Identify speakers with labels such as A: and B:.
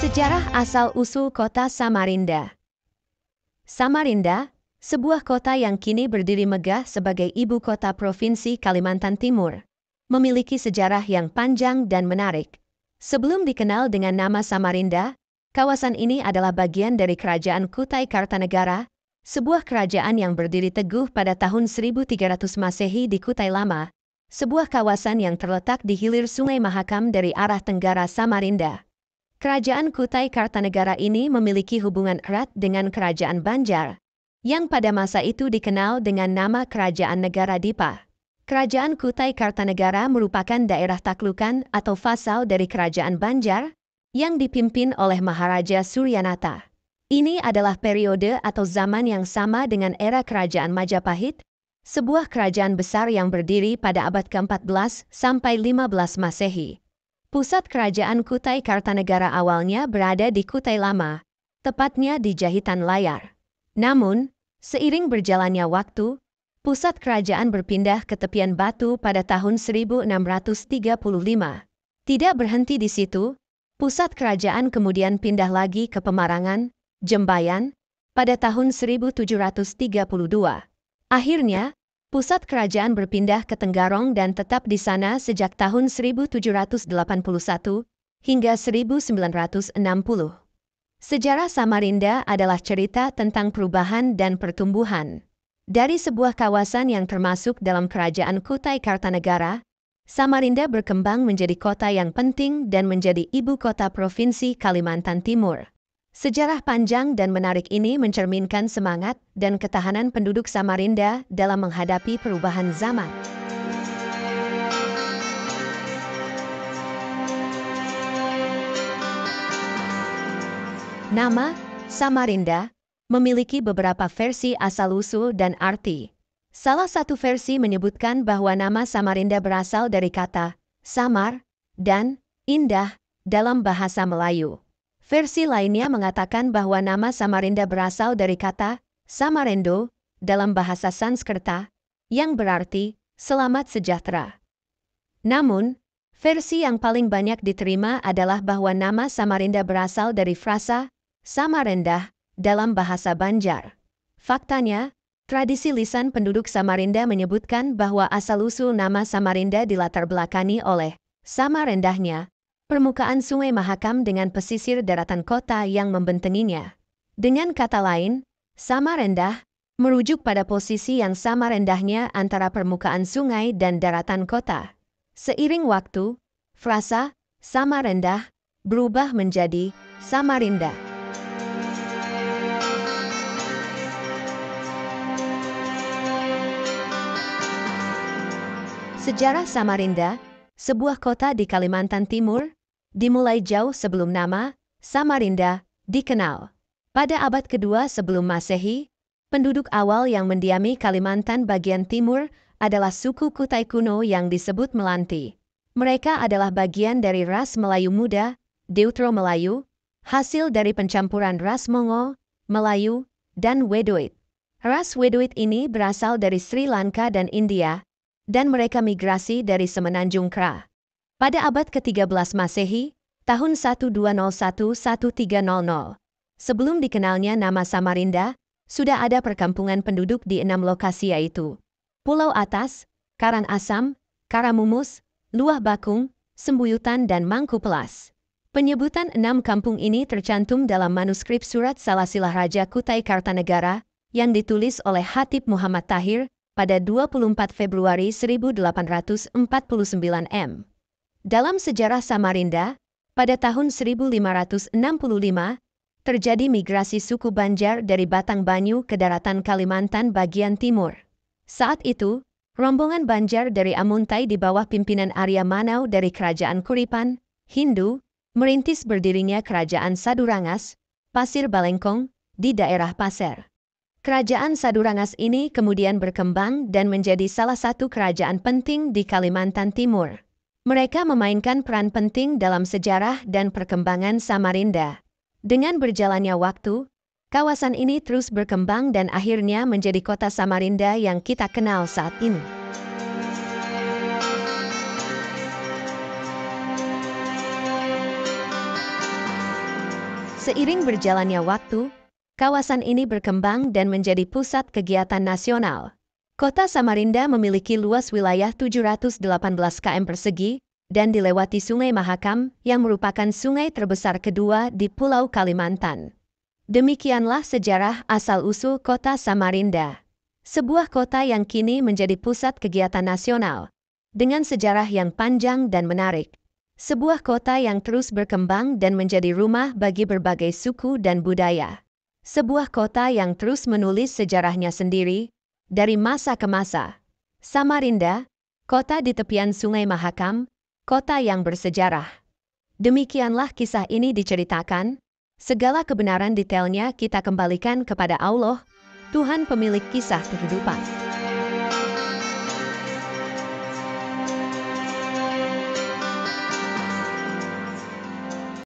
A: Sejarah asal-usul kota Samarinda. Samarinda, sebuah kota yang kini berdiri megah sebagai ibu kota Provinsi Kalimantan Timur, memiliki sejarah yang panjang dan menarik. Sebelum dikenal dengan nama Samarinda, kawasan ini adalah bagian dari Kerajaan Kutai Kartanegara, sebuah kerajaan yang berdiri teguh pada tahun 1300 Masehi di Kutai Lama, sebuah kawasan yang terletak di hilir Sungai Mahakam dari arah tenggara Samarinda. Kerajaan Kutai Kartanegara ini memiliki hubungan erat dengan Kerajaan Banjar, yang pada masa itu dikenal dengan nama Kerajaan Negara Dipa. Kerajaan Kutai Kartanegara merupakan daerah taklukan atau vasal dari Kerajaan Banjar, yang dipimpin oleh Maharaja Suryanata. Ini adalah periode atau zaman yang sama dengan era Kerajaan Majapahit, sebuah kerajaan besar yang berdiri pada abad ke-14 sampai 15 Masehi. Pusat kerajaan Kutai Kartanegara awalnya berada di Kutai Lama, tepatnya di Jahitan Layar. Namun, seiring berjalannya waktu, pusat kerajaan berpindah ke tepian Batu pada tahun 1635. Tidak berhenti di situ, pusat kerajaan kemudian pindah lagi ke Pemarangan, Jembayan, pada tahun 1732. Akhirnya, pusat kerajaan berpindah ke Tenggarong dan tetap di sana sejak tahun 1781 hingga 1960. Sejarah Samarinda adalah cerita tentang perubahan dan pertumbuhan. Dari sebuah kawasan yang termasuk dalam Kerajaan Kutai Kartanegara, Samarinda berkembang menjadi kota yang penting dan menjadi ibu kota Provinsi Kalimantan Timur. Sejarah panjang dan menarik ini mencerminkan semangat dan ketahanan penduduk Samarinda dalam menghadapi perubahan zaman. Nama Samarinda memiliki beberapa versi asal-usul dan arti. Salah satu versi menyebutkan bahwa nama Samarinda berasal dari kata samar dan indah dalam bahasa Melayu. Versi lainnya mengatakan bahwa nama Samarinda berasal dari kata Samarendo dalam bahasa Sanskerta, yang berarti selamat sejahtera. Namun, versi yang paling banyak diterima adalah bahwa nama Samarinda berasal dari frasa Samarendah dalam bahasa Banjar. Faktanya, tradisi lisan penduduk Samarinda menyebutkan bahwa asal-usul nama Samarinda dilatar belakangi oleh Samarendahnya permukaan Sungai Mahakam dengan pesisir daratan kota yang membentenginya. Dengan kata lain, Samarendah merujuk pada posisi yang sama rendahnya antara permukaan sungai dan daratan kota. Seiring waktu, frasa Samarendah berubah menjadi Samarinda. Sejarah Samarinda, sebuah kota di Kalimantan Timur, dimulai jauh sebelum nama Samarinda dikenal. Pada abad kedua sebelum Masehi, penduduk awal yang mendiami Kalimantan bagian timur adalah suku Kutai kuno yang disebut Melanti. Mereka adalah bagian dari ras Melayu muda, Deutero Melayu, hasil dari pencampuran ras Mongol, Melayu, dan Wedoit. Ras Wedoit ini berasal dari Sri Lanka dan India, dan mereka migrasi dari Semenanjung Kra. Pada abad ke-13 Masehi, tahun 1201-1300, sebelum dikenalnya nama Samarinda, sudah ada perkampungan penduduk di 6 lokasi yaitu Pulau Atas, Karangasem, Karamumus, Luah Bakung, Sembuyutan dan Mangkupelas. Penyebutan 6 kampung ini tercantum dalam manuskrip surat Salasilah Raja Kutai Kartanegara yang ditulis oleh Hatib Muhammad Tahir pada 24 Februari 1849 m. Dalam sejarah Samarinda, pada tahun 1565, terjadi migrasi suku Banjar dari Batang Banyu ke daratan Kalimantan bagian timur. Saat itu, rombongan Banjar dari Amuntai di bawah pimpinan Arya Manau dari Kerajaan Kuripan, Hindu, merintis berdirinya Kerajaan Sadurangas, Pasir Balengkong, di daerah Pasir. Kerajaan Sadurangas ini kemudian berkembang dan menjadi salah satu kerajaan penting di Kalimantan Timur. Mereka memainkan peran penting dalam sejarah dan perkembangan Samarinda. Dengan berjalannya waktu, kawasan ini terus berkembang dan akhirnya menjadi kota Samarinda yang kita kenal saat ini. Seiring berjalannya waktu, kawasan ini berkembang dan menjadi pusat kegiatan nasional. Kota Samarinda memiliki luas wilayah 718 km persegi dan dilewati Sungai Mahakam yang merupakan sungai terbesar kedua di Pulau Kalimantan. Demikianlah sejarah asal-usul Kota Samarinda. Sebuah kota yang kini menjadi pusat kegiatan nasional, dengan sejarah yang panjang dan menarik. Sebuah kota yang terus berkembang dan menjadi rumah bagi berbagai suku dan budaya. Sebuah kota yang terus menulis sejarahnya sendiri, dari masa ke masa. Samarinda, kota di tepian Sungai Mahakam, kota yang bersejarah. Demikianlah kisah ini diceritakan. Segala kebenaran detailnya kita kembalikan kepada Allah, Tuhan pemilik kisah kehidupan.